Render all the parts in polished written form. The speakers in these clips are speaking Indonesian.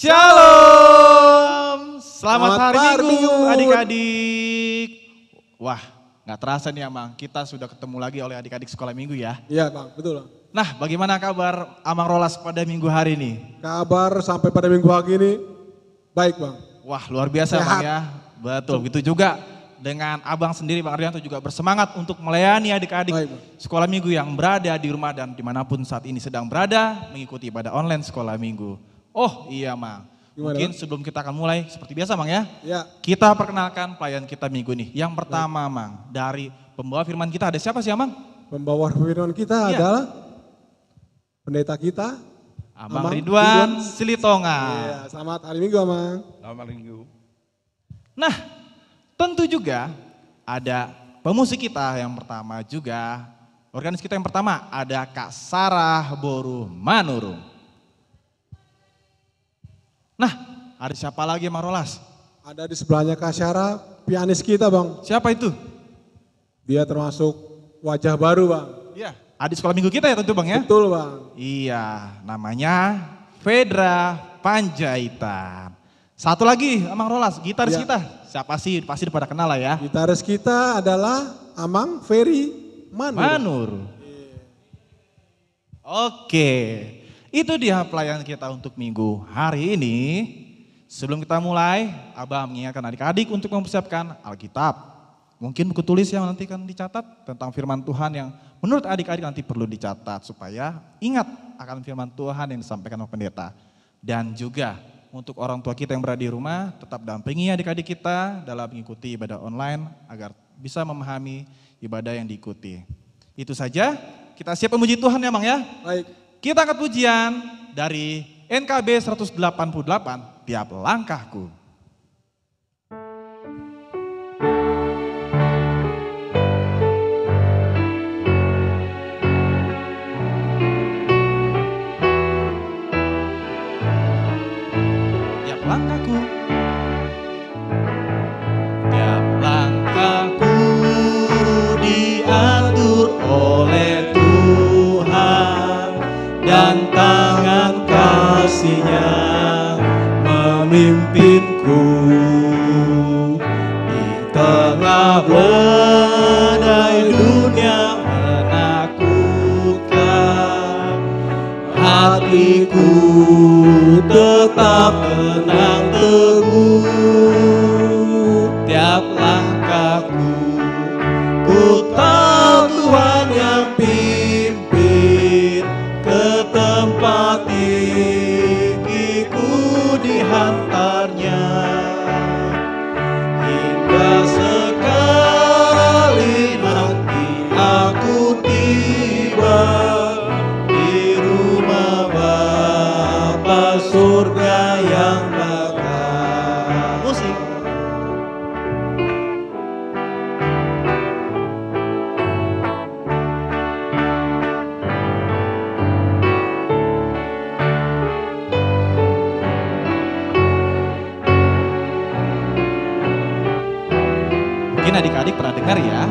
Shalom, selamat hari Minggu adik-adik. Wah, gak terasa nih Amang, kita sudah ketemu lagi oleh adik-adik sekolah minggu ya. Iya Bang, betul. Nah, bagaimana kabar Amang Rolas pada minggu hari ini? Kabar sampai pada minggu pagi ini baik Bang. Wah, luar biasa Sehat. Bang ya. Betul, begitu juga dengan Abang sendiri Bang Ardianto juga bersemangat untuk melayani adik-adik Baik, Bang. sekolah minggu yang berada di rumah dan dimanapun saat ini sedang berada mengikuti ibadah online sekolah minggu. Oh iya Mang, Gimana, mungkin Bang? sebelum kita akan mulai seperti biasa Mang ya. Ya, Kita perkenalkan pelayan kita minggu ini. Yang pertama Mang, dari pembawa firman kita ada siapa sih Amang? pembawa firman kita Iya. adalah pendeta kita. Amang Amang Ridwan Ridwan. Silitonga. Iya, selamat hari Minggu Amang. Selamat minggu. Nah, tentu juga ada pemusik kita yang pertama juga. Organis kita yang pertama ada Kak Sarah Boru Manurung. Nah, ada siapa lagi Mang Rolas? Ada di sebelahnya Kak Syara, pianis kita Bang. Siapa itu? Dia termasuk wajah baru Bang. Iya, adik sekolah minggu kita ya tentu Bang ya? Betul Bang. Iya, namanya Fedra Panjaitan. Satu lagi Amang Rolas, gitaris Iya. kita. Siapa sih? Pasti pada kenal lah ya. Gitaris kita adalah Amang Ferry Manur. Manur. Oke, itu dia pelayan kita untuk minggu hari ini. Sebelum kita mulai, Abah mengingatkan adik-adik untuk mempersiapkan Alkitab. Mungkin buku tulis yang nanti akan dicatat tentang firman Tuhan yang menurut adik-adik nanti perlu dicatat supaya ingat akan firman Tuhan yang disampaikan oleh pendeta. Dan juga untuk orang tua kita yang berada di rumah, tetap dampingi adik-adik kita dalam mengikuti ibadah online agar bisa memahami ibadah yang diikuti. Itu saja, kita siap memuji Tuhan ya Mang ya. Baik. Kita angkat pujian dari NKB 188, Tiap Langkahku. Tiap langkahku. Tiap langkahku diatur oleh Tuhan dan tangan kasih-Nya memimpinku di tengah badai dunia menakutkan. Hatiku tetap tenang teguh. Tiap langkahku ku tahu Tuhan yang pimpin ke tempat tinggiku dihantarnya. Hingga sekali nanti aku tiba di rumah Bapa surga yang bakal. Musik. Mungkin adik-adik pernah dengar ya.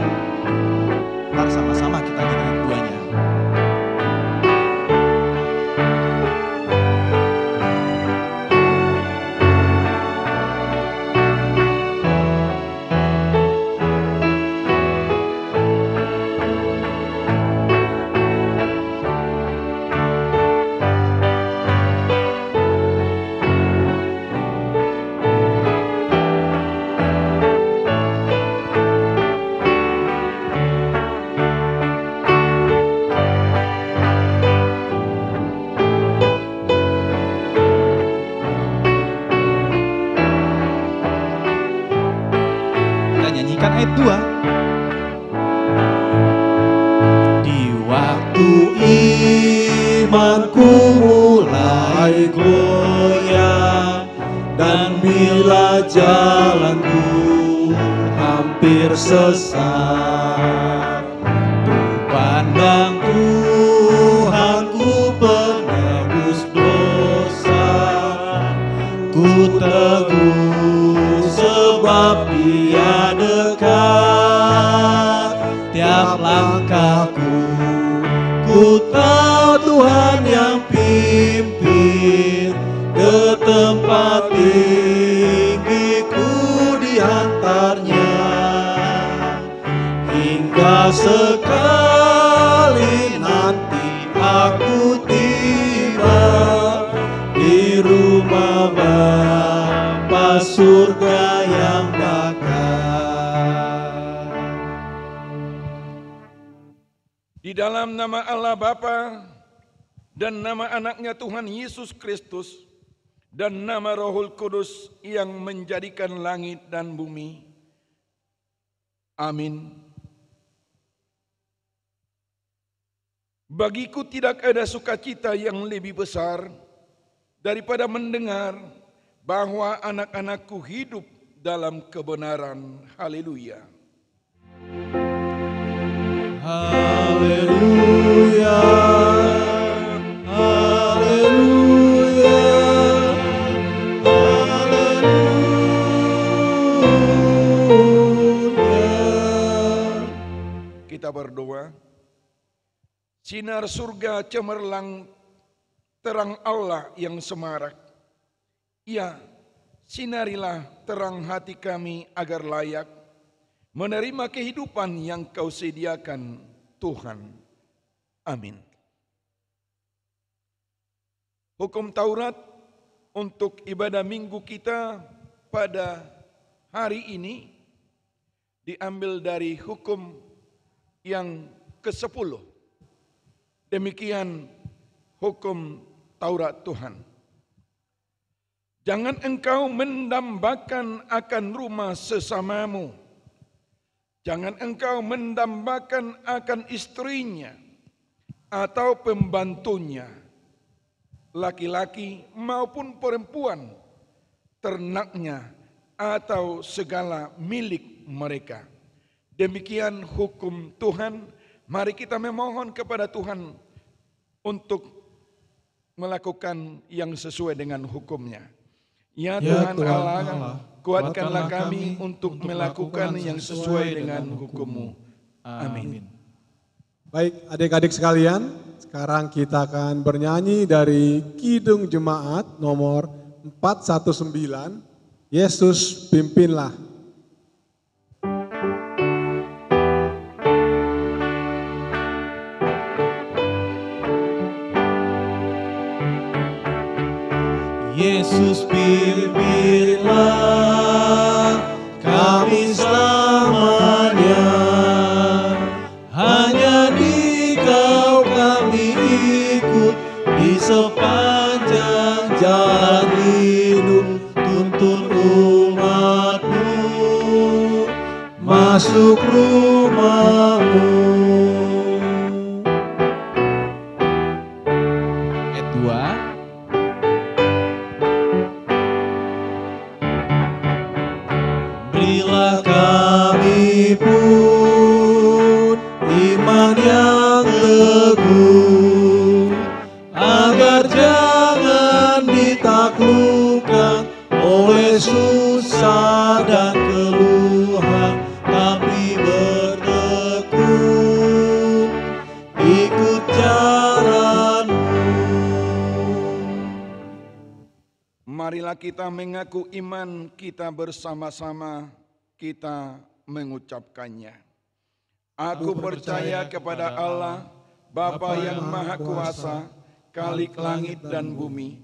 Ntar sama-sama kita nyanyi duanya. Kita nyanyikan ayat 2. Di waktu imanku mulai goyah dan bila jalanku hampir sesat, ku pandang Tuhan ku penebus dosa, ku teguh sebab Dia dekat. Tiap langkahku ku tahu Tuhan yang pimpin ke tempat sekali nanti aku tiba di rumah Bapa surga yang bakar. Di dalam nama Allah Bapa dan nama anaknya Tuhan Yesus Kristus dan nama Rohul Kudus yang menjadikan langit dan bumi. Amin. Bagiku tidak ada sukacita yang lebih besar daripada mendengar bahwa anak-anakku hidup dalam kebenaran. Haleluya. Haleluya, haleluya, haleluya. Kita berdoa. Sinar surga cemerlang terang Allah yang semarak. Ya, sinarilah terang hati kami agar layak menerima kehidupan yang Kau sediakan, Tuhan. Amin. Hukum Taurat untuk ibadah minggu kita pada hari ini diambil dari hukum yang ke-10. Demikian hukum Taurat Tuhan. Jangan engkau mendambakan akan rumah sesamamu. Jangan engkau mendambakan akan istrinya atau pembantunya, laki-laki maupun perempuan, ternaknya atau segala milik mereka. Demikian hukum Tuhan. Mari kita memohon kepada Tuhan untuk melakukan yang sesuai dengan hukumnya. Ya Tuhan Allah, kuatkanlah kami untuk melakukan yang sesuai dengan hukum-Mu. Amin. Baik, adik-adik sekalian, sekarang kita akan bernyanyi dari Kidung Jemaat nomor 419, Yesus pimpinlah. Yesus pimpinlah kami selamanya, hanya di Kau kami ikut di sepanjang jalan hidup. Tuntun umat-Mu masuk rumah-Mu. Ayat 2. Berilah kami pun iman yang teguh, agar jangan ditaklukkan oleh susah dan keluhan, tapi bertekun ikut jalan-Mu. Marilah kita mengaku iman kita bersama-sama, kita mengucapkannya. Aku percaya kepada Allah, Bapa yang Maha Kuasa, Khalik langit dan bumi.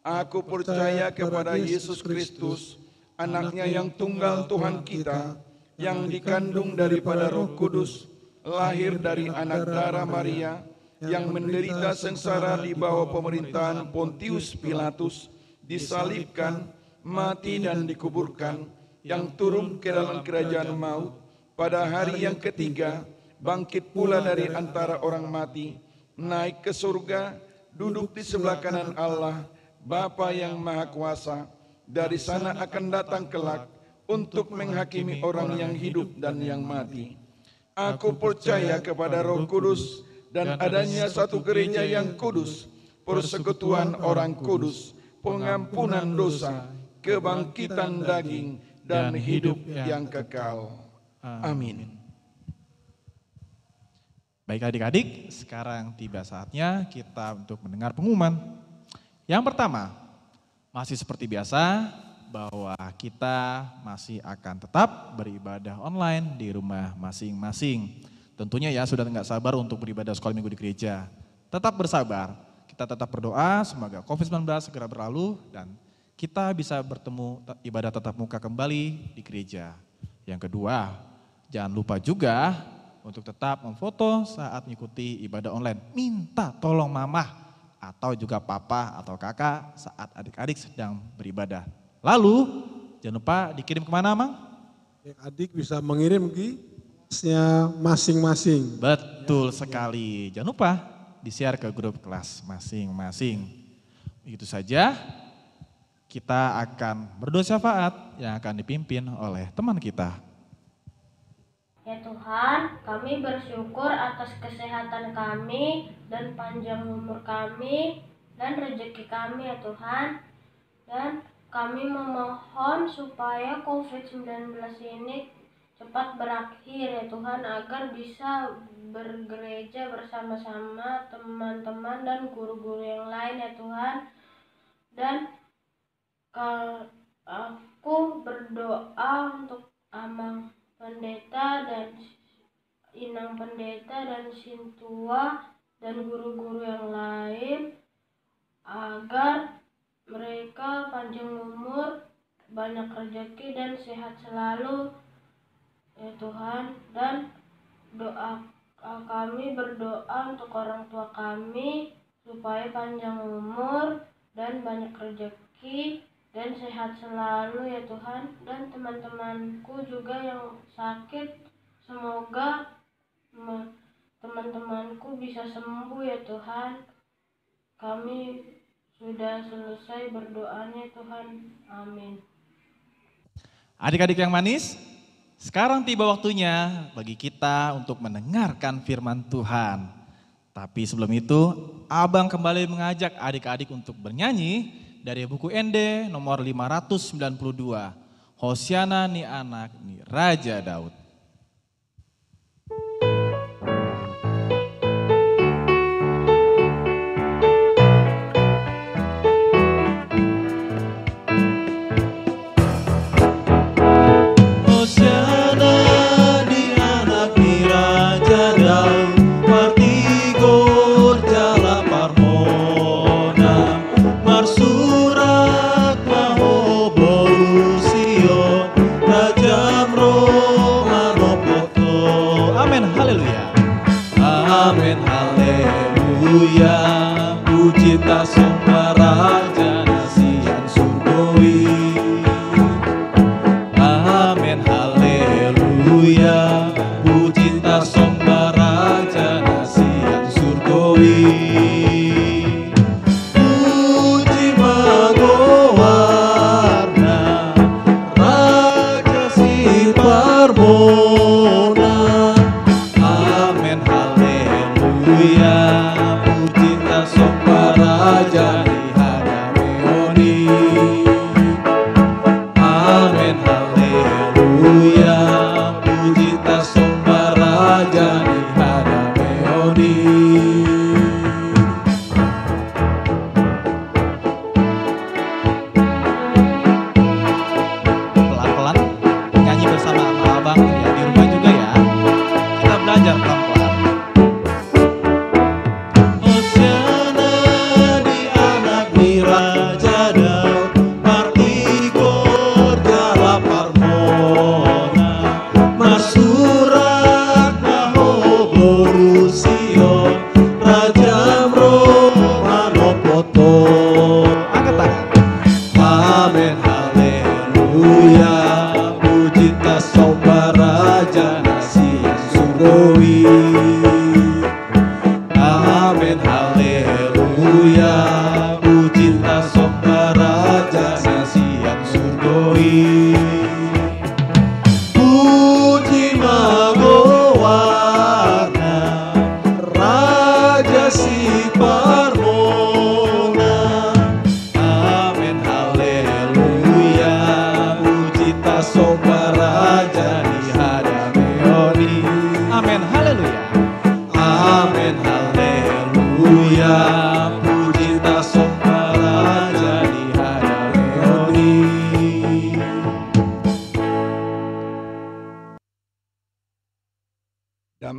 Aku percaya kepada Yesus Kristus, anaknya yang tunggal Tuhan kita, yang dikandung daripada Roh Kudus, lahir dari anak darah Maria, yang menderita sengsara di bawah pemerintahan Pontius Pilatus, disalibkan, mati dan dikuburkan, yang turun ke dalam kerajaan maut, pada hari yang ketiga, bangkit pula dari antara orang mati, naik ke surga, duduk di sebelah kanan Allah, Bapa yang Maha Kuasa, dari sana akan datang kelak, untuk menghakimi orang yang hidup dan yang mati. Aku percaya kepada Roh Kudus, dan adanya satu gereja yang kudus, persekutuan orang kudus, pengampunan dosa, kebangkitan daging, dan hidup yang kekal. Amin. Baik adik-adik, sekarang tiba saatnya kita untuk mendengar pengumuman. Yang pertama, masih seperti biasa bahwa kita masih akan tetap beribadah online di rumah masing-masing. tentunya ya sudah nggak sabar untuk beribadah sekolah minggu di gereja. Tetap bersabar, kita tetap berdoa semoga COVID-19 segera berlalu dan kita bisa bertemu ibadah tatap muka kembali di gereja. Yang kedua, jangan lupa juga untuk tetap memfoto saat mengikuti ibadah online. Minta tolong mamah atau juga papa atau kakak saat adik-adik sedang beribadah. Lalu jangan lupa dikirim kemana, Mang? Adik bisa mengirim ke kelasnya masing-masing. Betul sekali. Jangan lupa di-share ke grup kelas masing-masing. Begitu saja kita akan berdoa syafaat yang akan dipimpin oleh teman kita. Ya Tuhan, kami bersyukur atas kesehatan kami dan panjang umur kami dan rezeki kami ya Tuhan. Dan kami memohon supaya COVID-19 ini cepat berakhir ya Tuhan, agar bisa bergereja bersama-sama teman-teman dan guru-guru yang lain ya Tuhan. Dan aku berdoa untuk Amang Pendeta dan Inang Pendeta dan Sintua dan guru-guru yang lain, agar mereka panjang umur, banyak rezeki dan sehat selalu ya Tuhan. Dan kami berdoa untuk orang tua kami supaya panjang umur dan banyak rezeki dan sehat selalu ya Tuhan. Dan teman-temanku juga yang sakit, semoga teman-temanku bisa sembuh ya Tuhan. Kami sudah selesai berdoanya Tuhan. Amin. Adik-adik yang manis, sekarang tiba waktunya bagi kita untuk mendengarkan firman Tuhan. Tapi sebelum itu, Abang kembali mengajak adik-adik untuk bernyanyi dari buku ND nomor 592, Hosiana ni anak ni Raja Daud.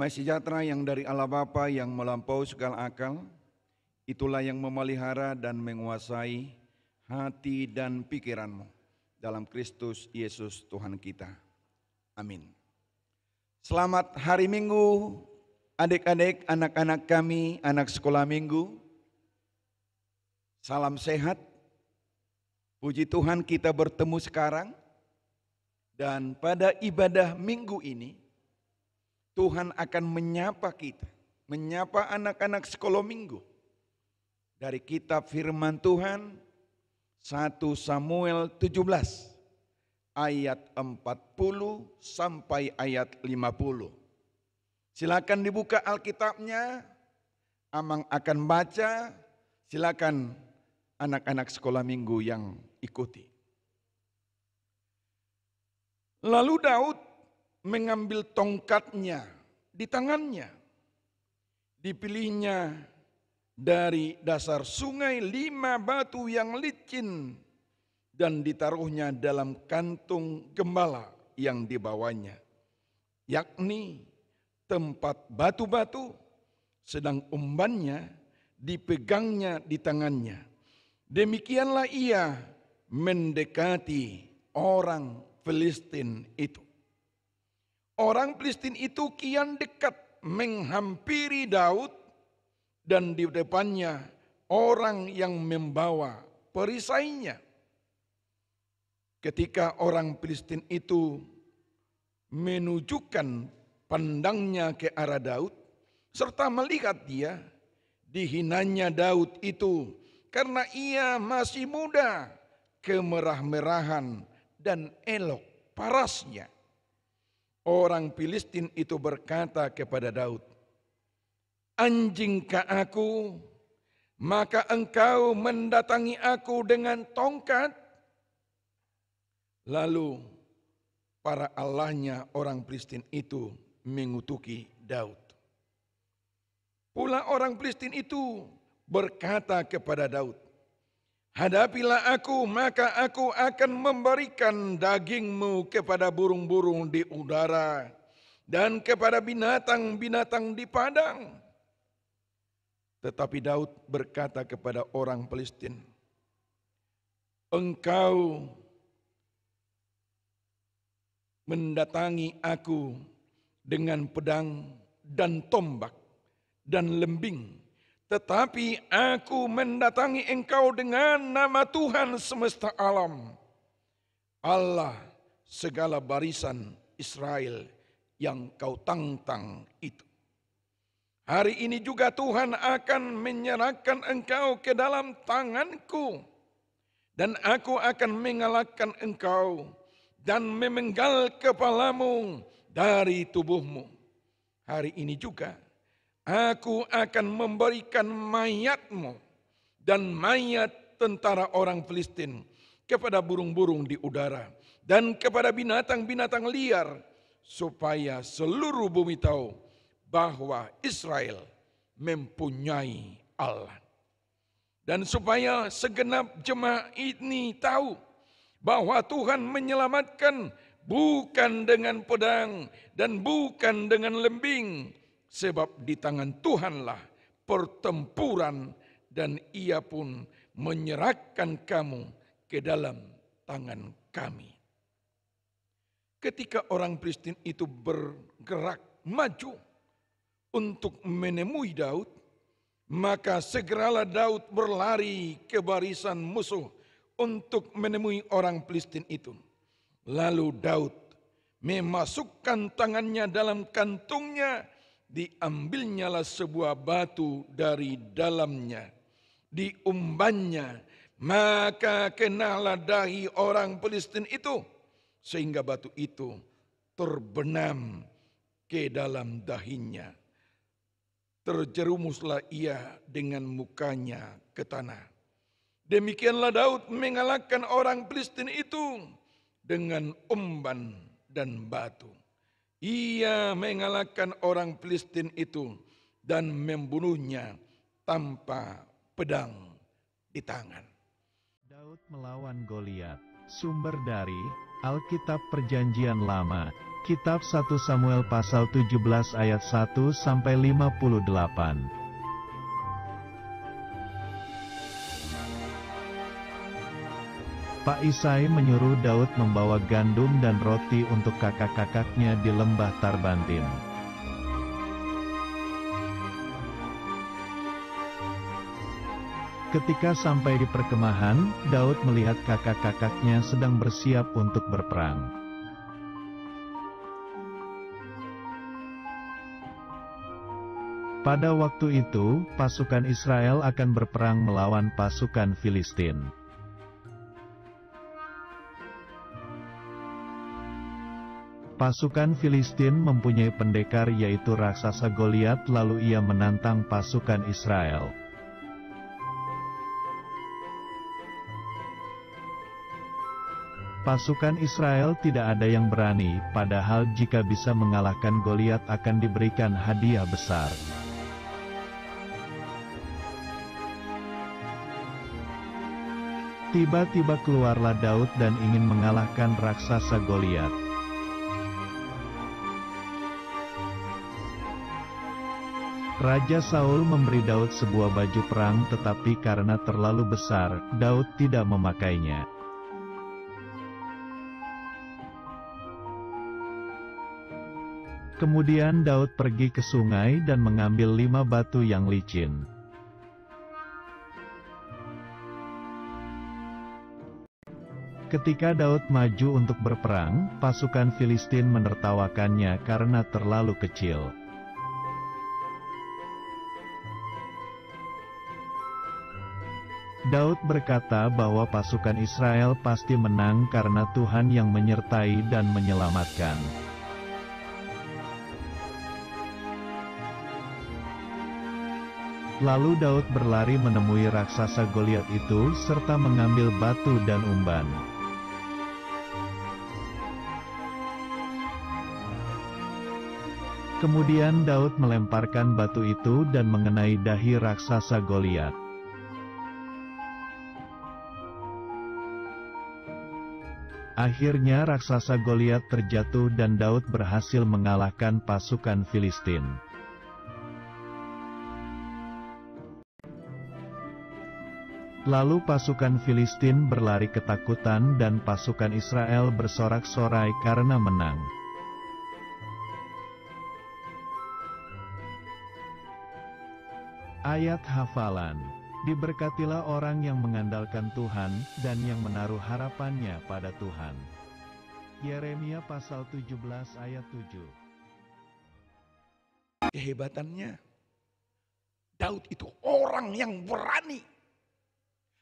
Damai sejahtera yang dari Allah Bapa yang melampaui segala akal, itulah yang memelihara dan menguasai hati dan pikiranmu dalam Kristus Yesus Tuhan kita. Amin. Selamat hari Minggu, adik-adik, anak-anak kami, anak sekolah minggu. Salam sehat. Puji Tuhan kita bertemu sekarang. Dan pada ibadah minggu ini, Tuhan akan menyapa kita, menyapa anak-anak sekolah minggu. Dari kitab firman Tuhan, 1 Samuel 17, ayat 40 sampai ayat 50. Silakan dibuka Alkitabnya, Amang akan baca, silakan anak-anak sekolah minggu yang ikuti. Lalu Daud mengambil tongkatnya di tangannya. Dipilihnya dari dasar sungai 5 batu yang licin dan ditaruhnya dalam kantung gembala yang dibawanya, yakni tempat batu-batu, sedang umbannya dipegangnya di tangannya. Demikianlah ia mendekati orang Filistin itu. Orang Filistin itu kian dekat menghampiri Daud dan di depannya orang yang membawa perisainya. Ketika orang Filistin itu menunjukkan pandangnya ke arah Daud serta melihat dia, dihinanya Daud itu karena ia masih muda, kemerah-merahan dan elok parasnya. Orang Filistin itu berkata kepada Daud, "Anjingkah aku, maka engkau mendatangi aku dengan tongkat?" Lalu para allahnya orang Filistin itu mengutuki Daud. Pula orang Filistin itu berkata kepada Daud, "Hadapilah aku, maka aku akan memberikan dagingmu kepada burung-burung di udara dan kepada binatang-binatang di padang." Tetapi Daud berkata kepada orang Filistin, "Engkau mendatangi aku dengan pedang dan tombak dan lembing, tetapi aku mendatangi engkau dengan nama Tuhan semesta alam, Allah segala barisan Israel yang kau tantang itu. Hari ini juga Tuhan akan menyerahkan engkau ke dalam tanganku, dan aku akan mengalahkan engkau dan memenggal kepalamu dari tubuhmu. Hari ini juga aku akan memberikan mayatmu dan mayat tentara orang Filistin kepada burung-burung di udara dan kepada binatang-binatang liar, supaya seluruh bumi tahu bahwa Israel mempunyai Allah. Dan supaya segenap jemaat ini tahu bahwa Tuhan menyelamatkan bukan dengan pedang dan bukan dengan lembing, sebab di tangan Tuhanlah pertempuran dan ia pun menyerahkan kamu ke dalam tangan kami." Ketika orang Filistin itu bergerak maju untuk menemui Daud, maka segeralah Daud berlari ke barisan musuh untuk menemui orang Filistin itu. Lalu Daud memasukkan tangannya dalam kantungnya, diambilnyalah sebuah batu dari dalamnya, diumbannya, maka kenalah dahi orang Filistin itu, sehingga batu itu terbenam ke dalam dahinya. Terjerumuslah ia dengan mukanya ke tanah. Demikianlah Daud mengalahkan orang Filistin itu dengan umban dan batu. Ia mengalahkan orang Filistin itu dan membunuhnya tanpa pedang di tangan. Daud melawan Goliat. Sumber dari Alkitab Perjanjian Lama, Kitab 1 Samuel pasal 17 ayat 1 sampai 58. Pak Isai menyuruh Daud membawa gandum dan roti untuk kakak-kakaknya di lembah Tarbantin. Ketika sampai di perkemahan, Daud melihat kakak-kakaknya sedang bersiap untuk berperang. Pada waktu itu, pasukan Israel akan berperang melawan pasukan Filistin. Pasukan Filistin mempunyai pendekar yaitu raksasa Goliat, lalu ia menantang pasukan Israel. Pasukan Israel tidak ada yang berani, padahal jika bisa mengalahkan Goliat akan diberikan hadiah besar. Tiba-tiba keluarlah Daud dan ingin mengalahkan raksasa Goliat. Raja Saul memberi Daud sebuah baju perang, tetapi karena terlalu besar, Daud tidak memakainya. Kemudian Daud pergi ke sungai dan mengambil 5 batu yang licin. Ketika Daud maju untuk berperang, pasukan Filistin menertawakannya karena terlalu kecil. Daud berkata bahwa pasukan Israel pasti menang karena Tuhan yang menyertai dan menyelamatkan. Lalu Daud berlari menemui raksasa Goliat itu serta mengambil batu dan umban. Kemudian Daud melemparkan batu itu dan mengenai dahi raksasa Goliat. Akhirnya raksasa Goliat terjatuh dan Daud berhasil mengalahkan pasukan Filistin. Lalu pasukan Filistin berlari ketakutan dan pasukan Israel bersorak-sorai karena menang. Ayat hafalan. Diberkatilah orang yang mengandalkan Tuhan, dan yang menaruh harapannya pada Tuhan. Yeremia pasal 17 ayat 7. Kehebatannya, Daud itu orang yang berani.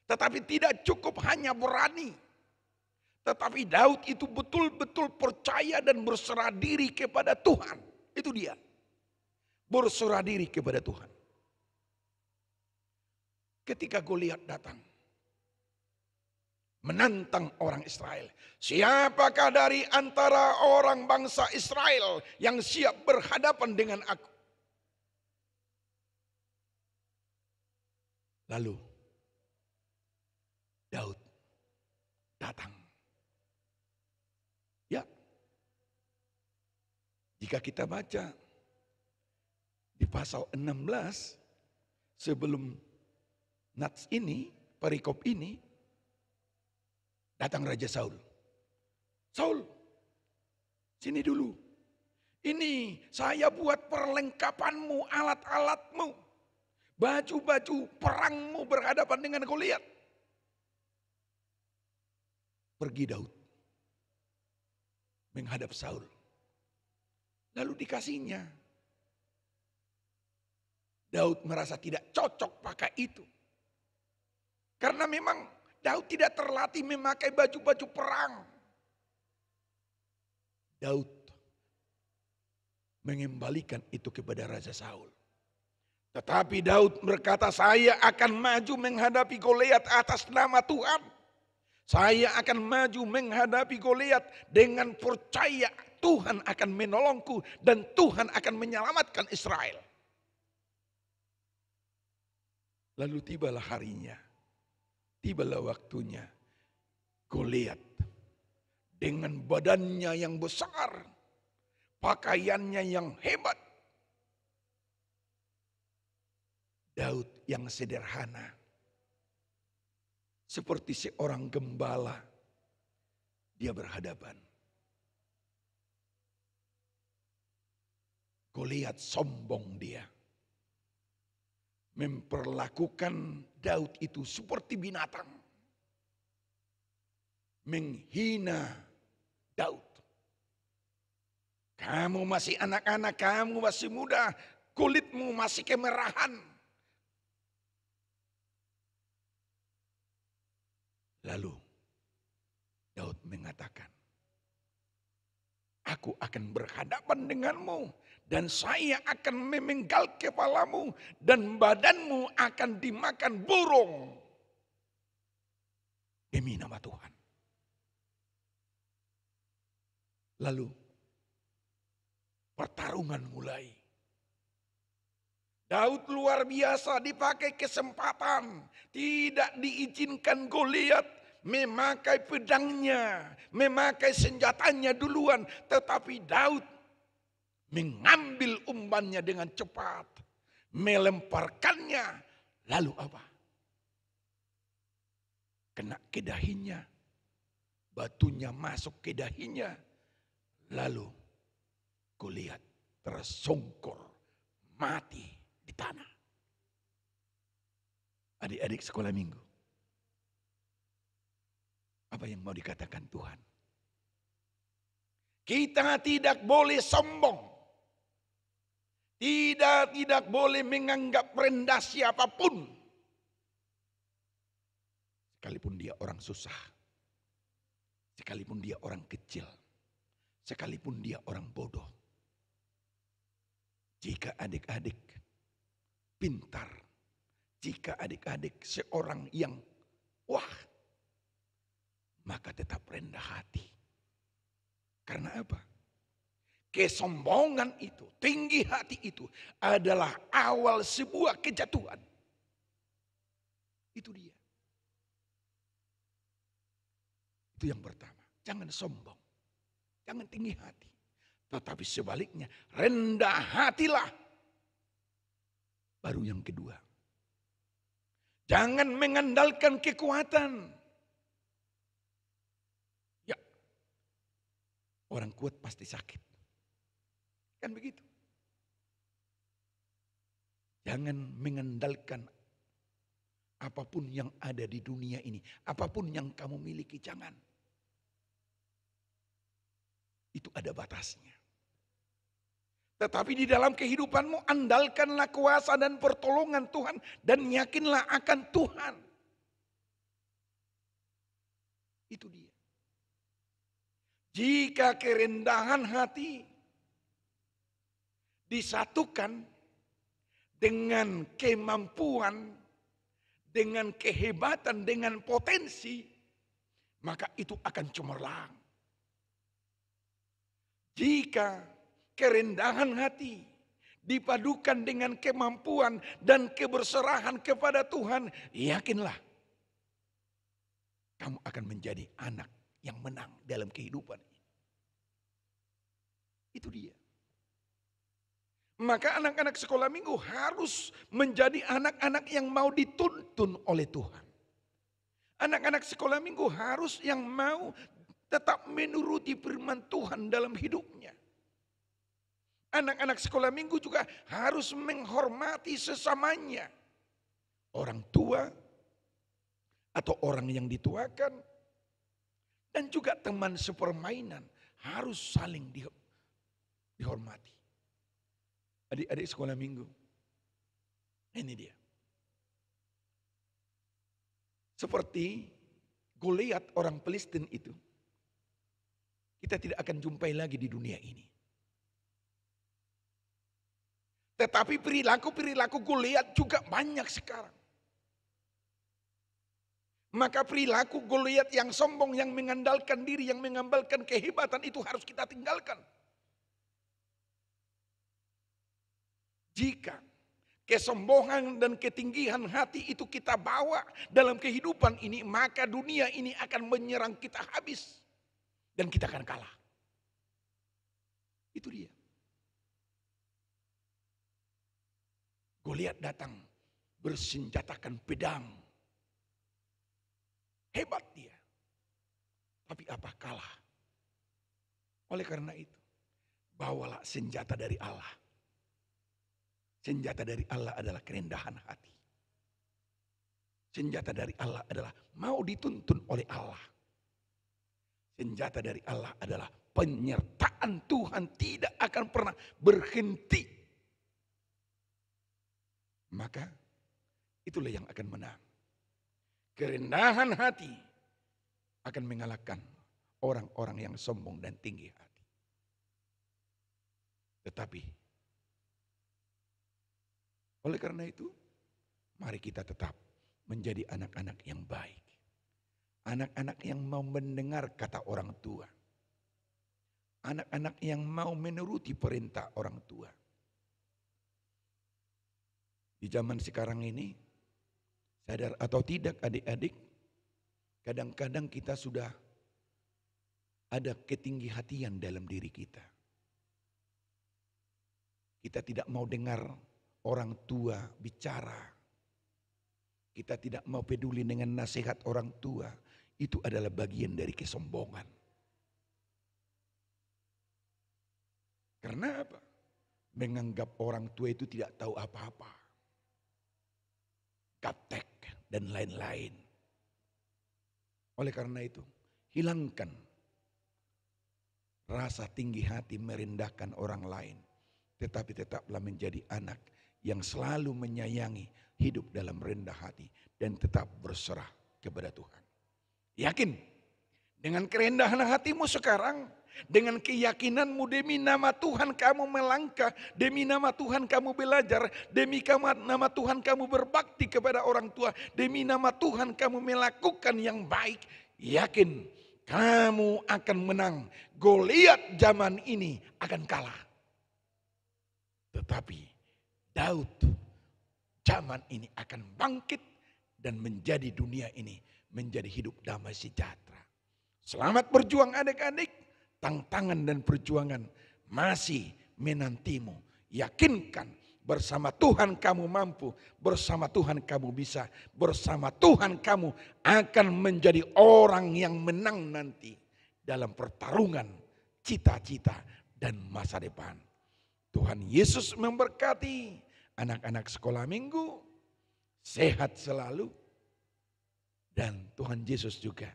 Tetapi tidak cukup hanya berani. Tetapi Daud itu betul-betul percaya dan berserah diri kepada Tuhan. Itu dia. Berserah diri kepada Tuhan. Ketika Goliat datang, menantang orang Israel. Siapakah dari antara orang bangsa Israel yang siap berhadapan dengan aku? Lalu Daud datang. Ya, jika kita baca di pasal 16 sebelum nats ini, perikop ini, datang Raja Saul. Saul, sini dulu. Ini saya buat perlengkapanmu, alat-alatmu, baju-baju perangmu berhadapan dengan Goliat. Pergi Daud menghadap Saul. Lalu dikasihnya. Daud merasa tidak cocok pakai itu. Karena memang Daud tidak terlatih memakai baju-baju perang. Daud mengembalikan itu kepada Raja Saul. Tetapi Daud berkata, saya akan maju menghadapi Goliat atas nama Tuhan. Saya akan maju menghadapi Goliat dengan percaya Tuhan akan menolongku dan Tuhan akan menyelamatkan Israel. Lalu tibalah harinya. Tibalah waktunya Goliat dengan badannya yang besar, pakaiannya yang hebat. Daud yang sederhana, seperti seorang gembala, dia berhadapan. Goliat sombong dia. Memperlakukan Daud itu seperti binatang. Menghina Daud. Kamu masih anak-anak, kamu masih muda, kulitmu masih kemerahan. Lalu Daud mengatakan, aku akan berhadapan denganmu dan saya akan memenggal kepalamu dan badanmu akan dimakan burung. Demi nama Tuhan. Lalu pertarungan mulai. Daud luar biasa, dipakai kesempatan. Tidak diizinkan Goliat memakai pedangnya, memakai senjatanya duluan. Tetapi Daud mengambil umpannya dengan cepat. Melemparkannya. Lalu apa? Kena ke dahinya. Batunya masuk ke dahinya. Lalu Goliat tersungkur mati di tanah. Adik-adik sekolah minggu. Apa yang mau dikatakan Tuhan? Kita tidak boleh sombong. Tidak boleh menganggap rendah siapapun. Sekalipun dia orang susah. Sekalipun dia orang kecil. Sekalipun dia orang bodoh. Jika adik-adik pintar, jika adik-adik seorang yang wah, maka tetap rendah hati. Karena apa? Kesombongan itu, tinggi hati itu adalah awal sebuah kejatuhan. Itu dia. Itu yang pertama. Jangan sombong. Jangan tinggi hati. Tetapi sebaliknya, rendah hatilah. Baru yang kedua. Jangan mengandalkan kekuatan. Ya, orang kuat pasti sakit. Kan begitu. Jangan mengandalkan apapun yang ada di dunia ini. Apapun yang kamu miliki, jangan. Itu ada batasnya. Tetapi di dalam kehidupanmu andalkanlah kuasa dan pertolongan Tuhan. Dan yakinlah akan Tuhan. Itu dia. Jika kerendahan hati disatukan dengan kemampuan, dengan kehebatan, dengan potensi, maka itu akan cemerlang. Jika kerendahan hati dipadukan dengan kemampuan dan keberserahan kepada Tuhan, yakinlah kamu akan menjadi anak yang menang dalam kehidupan ini. Itu dia. Maka anak-anak sekolah minggu harus menjadi anak-anak yang mau dituntun oleh Tuhan. Anak-anak sekolah minggu harus yang mau tetap menuruti firman Tuhan dalam hidupnya. Anak-anak sekolah minggu juga harus menghormati sesamanya. Orang tua atau orang yang dituakan. Dan juga teman sepermainan harus saling dihormati. Adik-adik sekolah minggu. Ini dia. Seperti Goliat orang Palestina itu. Kita tidak akan jumpai lagi di dunia ini. Tetapi perilaku-perilaku Goliat juga banyak sekarang. Maka perilaku Goliat yang sombong, yang mengandalkan diri, yang mengandalkan kehebatan itu harus kita tinggalkan. Jika kesombongan dan ketinggian hati itu kita bawa dalam kehidupan ini, maka dunia ini akan menyerang kita habis. Dan kita akan kalah. Itu dia. Goliat datang bersenjatakan pedang. Hebat dia. Tapi apa kalah? Oleh karena itu, bawalah senjata dari Allah. Senjata dari Allah adalah kerendahan hati. Senjata dari Allah adalah mau dituntun oleh Allah. Senjata dari Allah adalah penyertaan Tuhan tidak akan pernah berhenti. Maka itulah yang akan menang. Kerendahan hati akan mengalahkan orang-orang yang sombong dan tinggi hati. Tetapi oleh karena itu, mari kita tetap menjadi anak-anak yang baik. Anak-anak yang mau mendengar kata orang tua. Anak-anak yang mau menuruti perintah orang tua. Di zaman sekarang ini, sadar atau tidak adik-adik, kadang-kadang kita sudah ada ketinggi-hatian dalam diri kita. Kita tidak mau dengar orang tua bicara. Kita tidak mau peduli dengan nasihat orang tua. Itu adalah bagian dari kesombongan. Karena apa? Menganggap orang tua itu tidak tahu apa-apa. Gaptek dan lain-lain. Oleh karena itu, hilangkan rasa tinggi hati merendahkan orang lain. Tetapi tetaplah menjadi anak yang selalu menyayangi, hidup dalam rendah hati, dan tetap berserah kepada Tuhan. Yakin dengan kerendahan hatimu sekarang, dengan keyakinanmu demi nama Tuhan kamu melangkah, demi nama Tuhan kamu belajar, demi nama Tuhan kamu berbakti kepada orang tua, demi nama Tuhan kamu melakukan yang baik. Yakin kamu akan menang. Goliat zaman ini akan kalah. Tetapi Daud zaman ini akan bangkit dan menjadi dunia ini menjadi hidup damai sejahtera. Selamat berjuang adik-adik. Tantangan dan perjuangan masih menantimu. Yakinkan bersama Tuhan kamu mampu, bersama Tuhan kamu bisa, bersama Tuhan kamu akan menjadi orang yang menang nanti dalam pertarungan cita-cita dan masa depan. Tuhan Yesus memberkati anak-anak sekolah minggu, sehat selalu. Dan Tuhan Yesus juga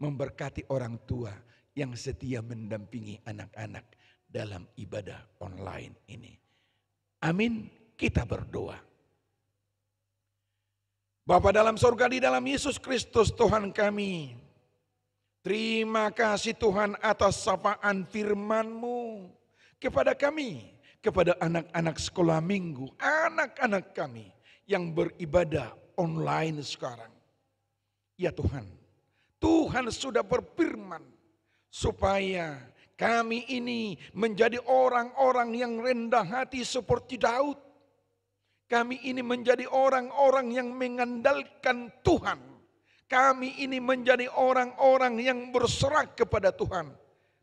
memberkati orang tua yang setia mendampingi anak-anak dalam ibadah online ini. Amin, kita berdoa. Bapa dalam surga, di dalam Yesus Kristus Tuhan kami, terima kasih Tuhan atas sapaan firman-Mu kepada kami, kepada anak-anak sekolah minggu, anak-anak kami yang beribadah online sekarang. Ya Tuhan, Tuhan sudah berfirman supaya kami ini menjadi orang-orang yang rendah hati seperti Daud. Kami ini menjadi orang-orang yang mengandalkan Tuhan. Kami ini menjadi orang-orang yang berserah kepada Tuhan.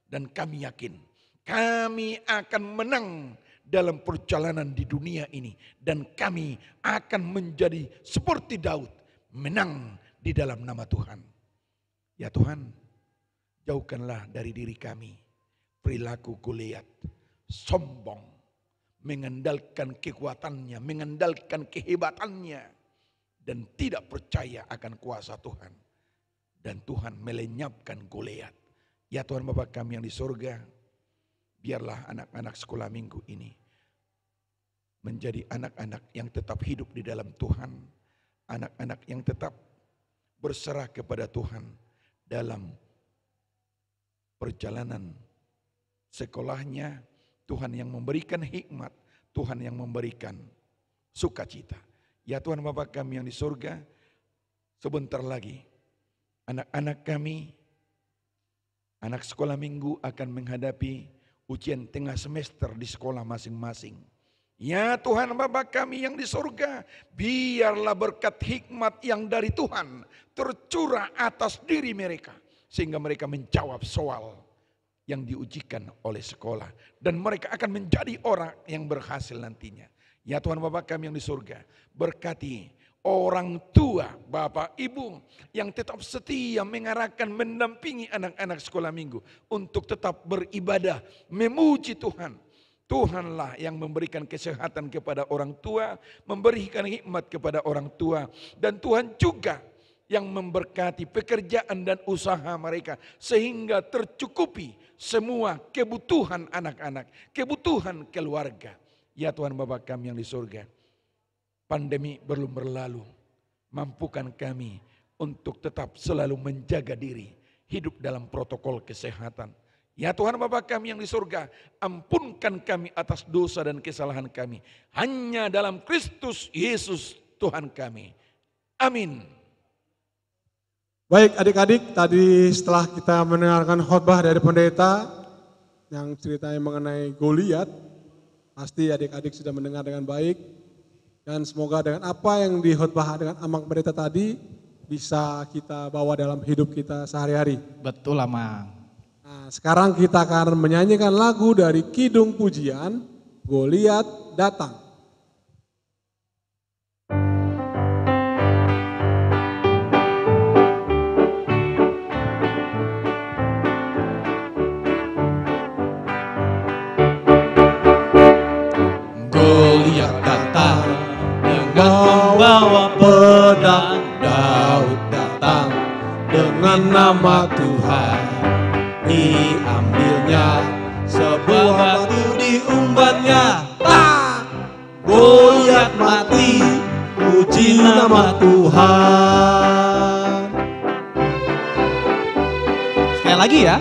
Dan kami yakin kami akan menang dalam perjalanan di dunia ini. Dan kami akan menjadi seperti Daud, menang di dalam nama Tuhan. Ya Tuhan, jauhkanlah dari diri kami perilaku Goliat, sombong, mengandalkan kekuatannya, mengandalkan kehebatannya, dan tidak percaya akan kuasa Tuhan. Dan Tuhan melenyapkan Goliat. Ya Tuhan Bapa kami yang di surga, biarlah anak-anak sekolah minggu ini menjadi anak-anak yang tetap hidup di dalam Tuhan, anak-anak yang tetap berserah kepada Tuhan dalam perjalanan sekolahnya. Tuhan yang memberikan hikmat, Tuhan yang memberikan sukacita. Ya Tuhan Bapa kami yang di surga, sebentar lagi anak-anak kami, anak sekolah minggu akan menghadapi ujian tengah semester di sekolah masing-masing. Ya Tuhan Bapa kami yang di surga, biarlah berkat hikmat yang dari Tuhan tercurah atas diri mereka, sehingga mereka menjawab soal yang diujikan oleh sekolah. Dan mereka akan menjadi orang yang berhasil nantinya. Ya Tuhan Bapa kami yang di surga, berkati orang tua, Bapak, Ibu yang tetap setia mengarahkan, mendampingi anak-anak sekolah minggu untuk tetap beribadah, memuji Tuhan. Tuhanlah yang memberikan kesehatan kepada orang tua, memberikan hikmat kepada orang tua. Dan Tuhan juga yang memberkati pekerjaan dan usaha mereka sehingga tercukupi semua kebutuhan anak-anak, kebutuhan keluarga. Ya Tuhan Bapa kami yang di surga, pandemi belum berlalu, mampukan kami untuk tetap selalu menjaga diri, hidup dalam protokol kesehatan. Ya Tuhan Bapa kami yang di surga, ampunkan kami atas dosa dan kesalahan kami. Hanya dalam Kristus Yesus Tuhan kami. Amin. Baik adik-adik, tadi setelah kita mendengarkan khotbah dari pendeta yang ceritanya mengenai Goliat, pasti adik-adik sudah mendengar dengan baik. Dan semoga dengan apa yang dikhotbah dengan Amang pendeta tadi bisa kita bawa dalam hidup kita sehari-hari. Betul Amang. Nah, sekarang kita akan menyanyikan lagu dari Kidung Pujian, Goliat Datang. Goliat datang dengan membawa pedang, Daud datang dengan nama Tuhan. Diambilnya sebuah batu diumbannya, tak Goliat mati, puji nama Tuhan. Sekali lagi ya.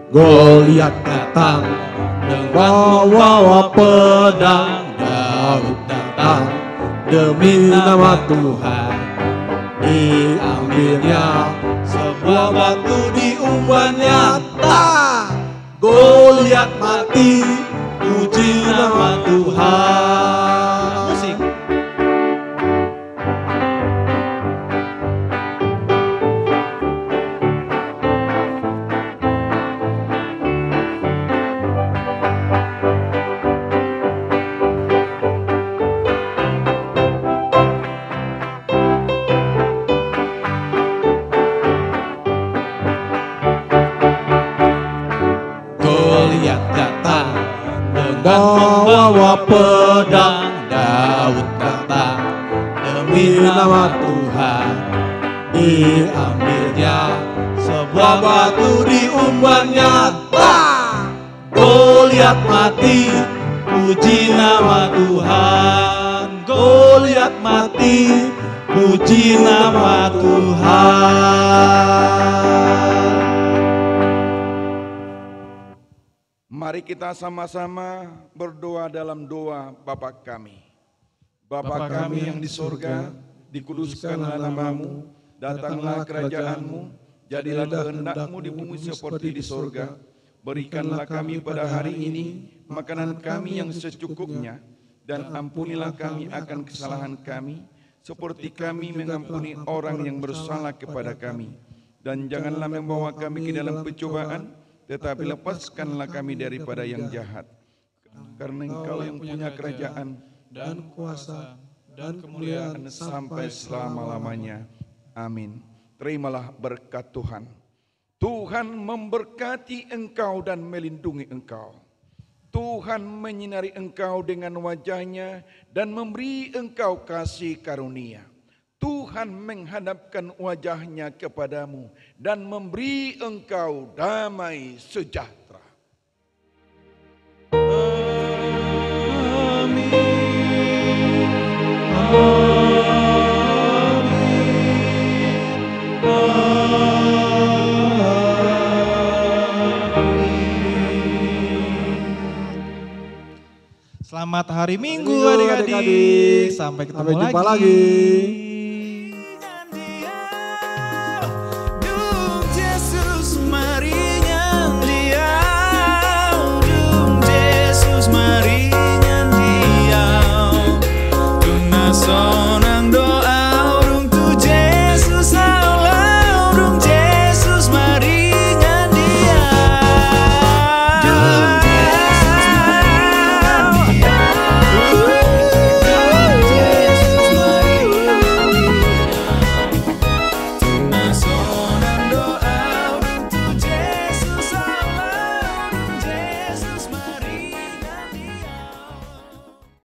Goliat datang dengan membawa pedang, Daud datang demi nama Tuhan. Diambilnya sebuah batu diumbannya, tak Goliat mati, puji nama Tuhan. Musik. Membawa pedang, Daud datang demi nama Tuhan. Diambilnya sebuah batu diumbannya, tak Goliat mati, puji nama Tuhan. Goliat mati, puji nama Tuhan. Mari kita sama-sama berdoa dalam doa Bapa kami. Bapa kami yang di surga, dikuduskanlah namamu, datanglah kerajaanmu, jadilah kehendak-mu di bumi seperti di surga. Berikanlah kami pada hari ini makanan kami yang secukupnya, dan ampunilah kami akan kesalahan kami, seperti kami mengampuni orang yang bersalah kepada kami. Dan janganlah membawa kami ke dalam pencobaan, tetapi lepaskanlah kami daripada yang jahat. Karena Engkau yang punya kerajaan Dan kuasa dan kemuliaan sampai selama-lamanya. Amin. Terimalah berkat Tuhan. Tuhan memberkati engkau dan melindungi engkau. Tuhan menyinari engkau dengan wajah-Nya dan memberi engkau kasih karunia. Tuhan menghadapkan wajah-Nya kepadamu dan memberi engkau damai sejahtera. Selamat hari Minggu adik-adik. Sampai ketemu Sampai jumpa lagi. lagi.